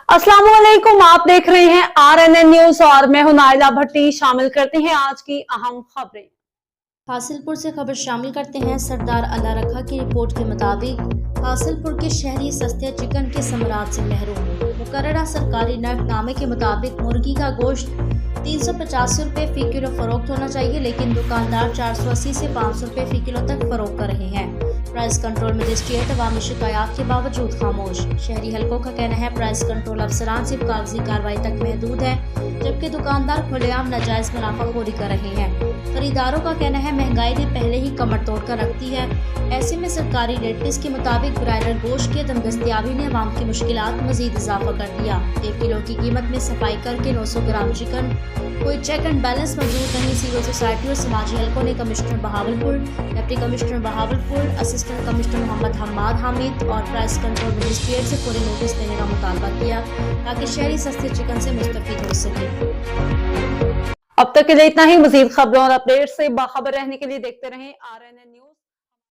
अस्सलाम वालेकुम, आप देख रहे हैं RNN न्यूज और मैं हूं नाइला भट्टी। शामिल करते हैं आज की अहम खबरें। हासिलपुर से खबर शामिल करते हैं। सरदार अल्लाह रखा की रिपोर्ट के मुताबिक हासिलपुर के शहरी सस्ते चिकन के समरात से महरूम। मुकर्ररा सरकारी नरनामे के मुताबिक मुर्गी का गोश्त 385 रुपये फी किलो फरोख्त होना चाहिए, लेकिन दुकानदार 480 से 500 रुपये फी किलो तक फरोख्त कर रहे हैं। प्राइस कंट्रोल मजिस्ट्रेट अवामी शिकायत के बावजूद खामोश। शहरी हलकों का कहना है प्राइस कंट्रोल अफसरान सिर्फ कागजी कार्रवाई तक महदूद है, जबकि दुकानदार खुलेआम नाजायज मुनाफाखोरी कर रहे हैं। खरीदारों का कहना है महंगाई ने पहले ही कमर तोड़ कर रखती है। ऐसे में सरकारी रेट लिस्ट के मुताबिक ब्रायलर गोश्त की दमदस्तियाबी ने आवाम की मुश्किलात मजीद इजाफा कर दिया। 1 किलो की कीमत में सफाई करके 900 ग्राम चिकन, कोई चेक एंड बैलेंस मौजूद नहीं। सिविल सोसाइटी और समाजी हलकों ने commissioner Bahawalpur, deputy commissioner Bahawalpur, assistant commissioner Mohammad Hammad Hamid और प्राइस कंट्रोल मजिस्ट्रेट से पूरे नोटिस देने का मुतालबा किया ताकि शहरी सस्ते चिकन से मुस्तफीद हो सके। अब तक के लिए इतना ही। मजीद खबरों और अपडेट से बाखबर रहने के लिए देखते रहें RNN न्यूज।